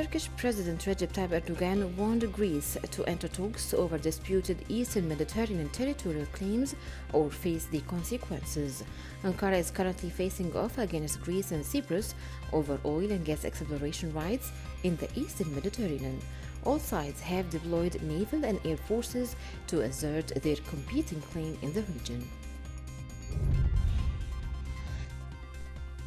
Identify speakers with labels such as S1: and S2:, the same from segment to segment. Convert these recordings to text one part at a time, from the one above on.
S1: Turkish President Recep Tayyip Erdogan warned Greece to enter talks over disputed Eastern Mediterranean territorial claims or face the consequences. Ankara is currently facing off against Greece and Cyprus over oil and gas exploration rights in the Eastern Mediterranean. All sides have deployed naval and air forces to assert their competing claim in the region.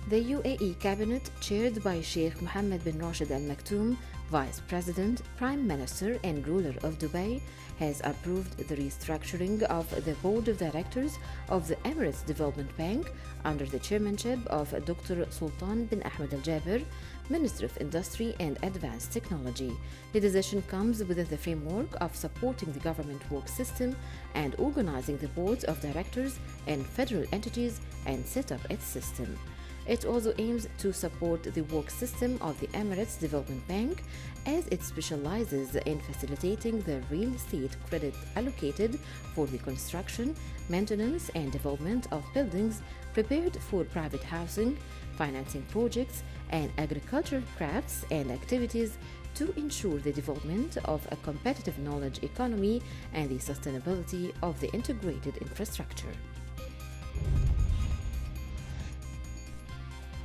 S1: The UAE cabinet, chaired by Sheikh Mohammed bin Rashid Al Maktoum, Vice President, Prime Minister and ruler of Dubai, has approved the restructuring of the board of directors of the Emirates Development Bank under the chairmanship of Dr. Sultan bin Ahmed Al Jaber, Minister of Industry and Advanced Technology. The decision comes within the framework of supporting the government work system and organizing the boards of directors and federal entities and set up its system. It also aims to support the work system of the Emirates Development Bank as it specializes in facilitating the real estate credit allocated for the construction, maintenance and development of buildings prepared for private housing, financing projects and agricultural crafts and activities to ensure the development of a competitive knowledge economy and the sustainability of the integrated infrastructure.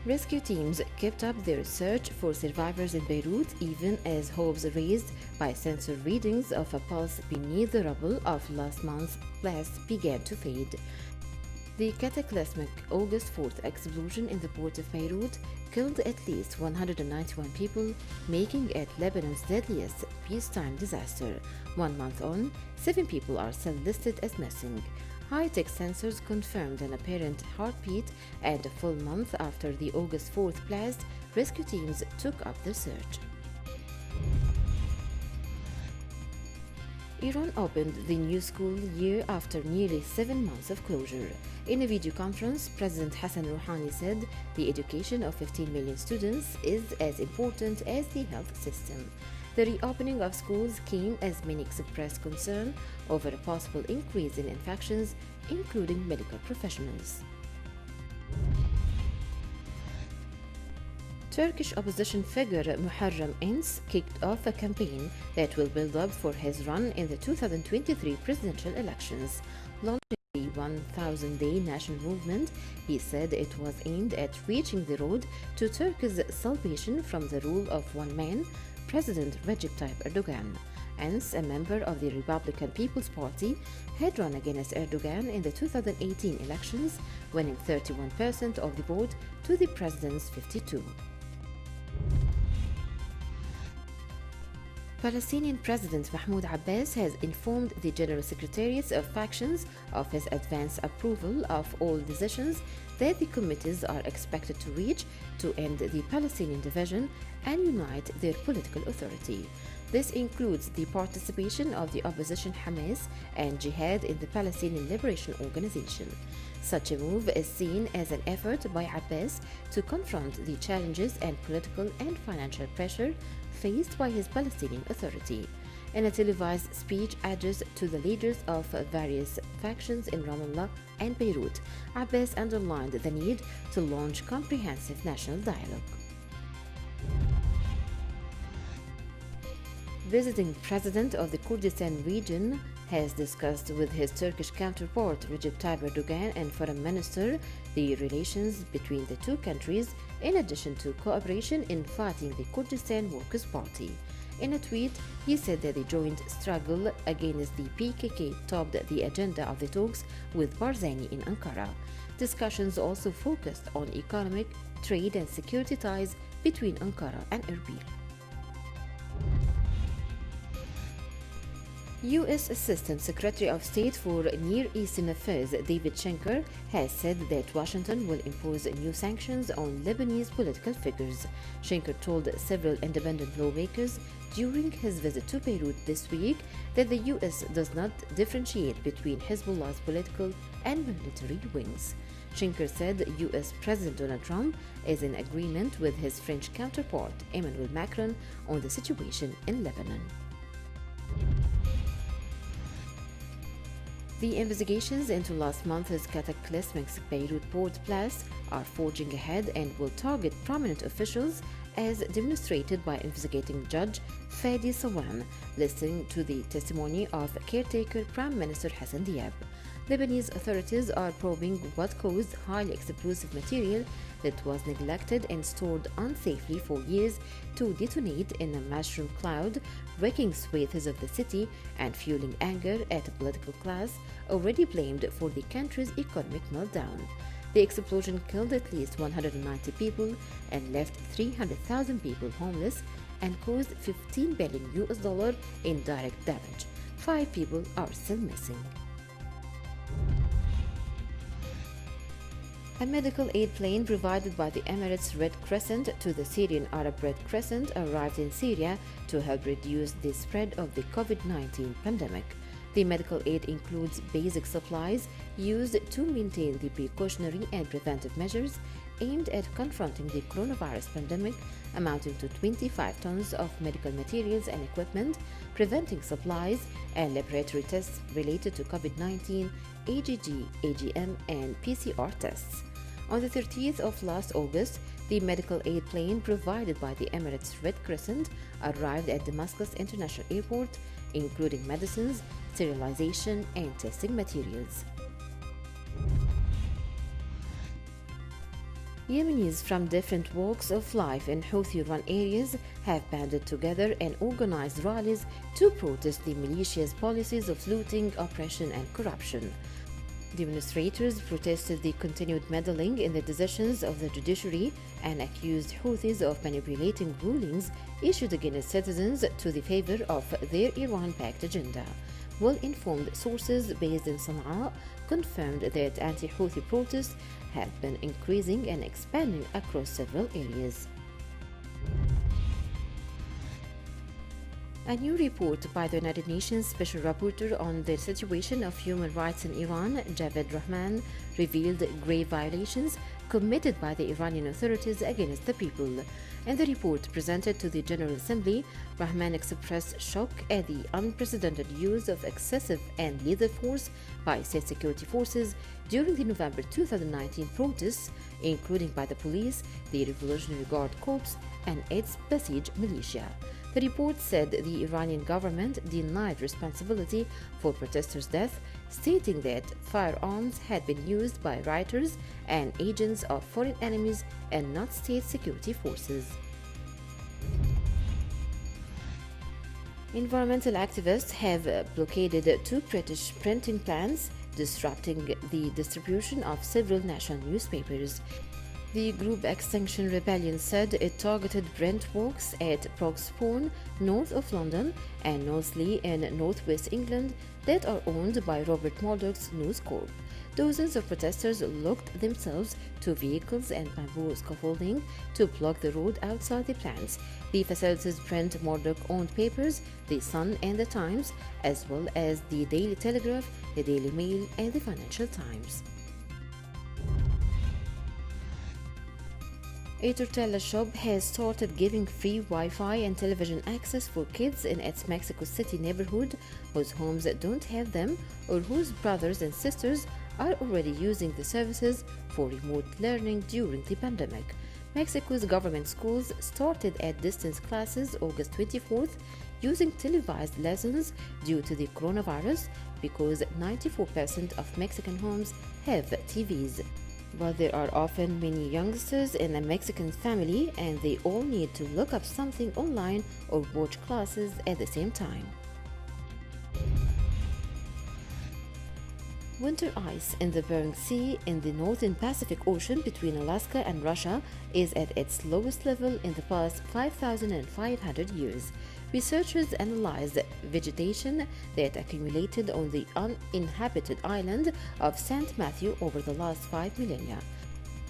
S1: Rescue teams kept up their search for survivors in Beirut even as hopes raised by sensor readings of a pulse beneath the rubble of last month's blast began to fade. The cataclysmic August 4th explosion in the port of Beirut killed at least 191 people, making it Lebanon's deadliest peacetime disaster. 1 month on, 7 people are still listed as missing. High-tech sensors confirmed an apparent heartbeat, and a full month after the August 4th blast, rescue teams took up the search. Iran opened the new school year after nearly 7 months of closure. In a video conference, President Hassan Rouhani said the education of 15 million students is as important as the health system. The reopening of schools came as many expressed concern over a possible increase in infections, including medical professionals. Turkish opposition figure Muharrem İnce kicked off a campaign that will build up for his run in the 2023 presidential elections. Launching the 1000-day national movement, he said it was aimed at reaching the road to Turkey's salvation from the rule of one man, President Recep Tayyip Erdogan. İnce, a member of the Republican People's Party, had run against Erdogan in the 2018 elections, winning 31% of the vote to the president's 52%. Palestinian President Mahmoud Abbas has informed the General Secretariats of Factions of his advance approval of all decisions that the committees are expected to reach to end the Palestinian division and unite their political authority. This includes the participation of the opposition Hamas and Jihad in the Palestinian Liberation Organization. Such a move is seen as an effort by Abbas to confront the challenges and political and financial pressure faced by his Palestinian Authority. In a televised speech addressed to the leaders of various factions in Ramallah and Beirut, Abbas underlined the need to launch comprehensive national dialogue. Visiting President of the Kurdistan region has discussed with his Turkish counterpart Recep Tayyip Erdogan and Foreign Minister the relations between the two countries, in addition to cooperation in fighting the Kurdistan Workers' Party. In a tweet, he said that the joint struggle against the PKK topped the agenda of the talks with Barzani in Ankara. Discussions also focused on economic, trade and security ties between Ankara and Erbil. U.S. Assistant Secretary of State for Near Eastern Affairs David Schenker has said that Washington will impose new sanctions on Lebanese political figures. Schenker told several independent lawmakers during his visit to Beirut this week that the U.S. does not differentiate between Hezbollah's political and military wings. Schenker said U.S. President Donald Trump is in agreement with his French counterpart Emmanuel Macron on the situation in Lebanon. The investigations into last month's cataclysmic Beirut port blast are forging ahead and will target prominent officials as demonstrated by investigating judge Fadi Sawan, listening to the testimony of caretaker Prime Minister Hassan Diab. Lebanese authorities are probing what caused highly explosive material that was neglected and stored unsafely for years to detonate in a mushroom cloud, wrecking swathes of the city and fueling anger at a political class already blamed for the country's economic meltdown. The explosion killed at least 190 people and left 300,000 people homeless and caused $15 billion in direct damage. 5 people are still missing. A medical aid plane provided by the Emirates Red Crescent to the Syrian Arab Red Crescent arrived in Syria to help reduce the spread of the COVID-19 pandemic. The medical aid includes basic supplies used to maintain the precautionary and preventive measures aimed at confronting the coronavirus pandemic, amounting to 25 tons of medical materials and equipment, preventing supplies, and laboratory tests related to COVID-19, AGG, AGM, and PCR tests. On the 30th of last August, the medical aid plane provided by the Emirates Red Crescent arrived at Damascus International Airport, including medicines, sterilization, and testing materials. Yemenis from different walks of life in Houthi-run areas have banded together and organized rallies to protest the militia's policies of looting, oppression, and corruption. Demonstrators protested the continued meddling in the decisions of the judiciary and accused Houthis of manipulating rulings issued against citizens to the favor of their Iran-backed agenda. Well-informed sources based in Sana'a confirmed that anti-Houthi protests have been increasing and expanding across several areas. A new report by the United Nations Special Rapporteur on the situation of human rights in Iran, Javed Rahman, revealed grave violations committed by the Iranian authorities against the people. In the report presented to the General Assembly, Rahman expressed shock at the unprecedented use of excessive and lethal force by state security forces during the November 2019 protests, including by the police, the Revolutionary Guard Corps, and its Basij militia. The report said the Iranian government denied responsibility for protesters' death, stating that firearms had been used by rioters and agents of foreign enemies and not state security forces. Environmental activists have blockaded 2 British printing plants, disrupting the distribution of several national newspapers. The group Extinction Rebellion said it targeted Brent Works at Proxbourne, north of London, and Knowsley in northwest England that are owned by Robert Murdoch's News Corp. Dozens of protesters locked themselves to vehicles and bamboo scaffolding to block the road outside the plants. The facilities print Murdoch-owned papers, The Sun and The Times, as well as the Daily Telegraph, the Daily Mail, and the Financial Times. A Tortilla shop has started giving free Wi-Fi and television access for kids in its Mexico City neighborhood whose homes don't have them or whose brothers and sisters are already using the services for remote learning during the pandemic. Mexico's government schools started at distance classes August 24th using televised lessons due to the coronavirus because 94% of Mexican homes have TVs. But there are often many youngsters in a Mexican family and they all need to look up something online or watch classes at the same time. Winter ice in the Bering Sea in the northern Pacific Ocean between Alaska and Russia is at its lowest level in the past 5,500 years. Researchers analyzed vegetation that accumulated on the uninhabited island of St. Matthew over the last 5 millennia.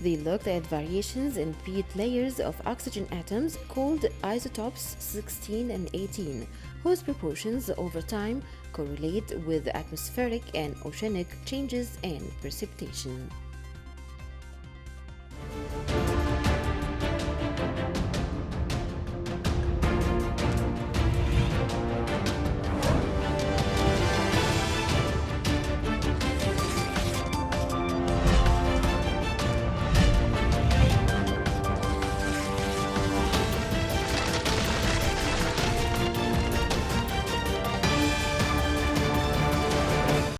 S1: They looked at variations in peat layers of oxygen atoms called isotopes 16 and 18, whose proportions over time correlate with atmospheric and oceanic changes and precipitation.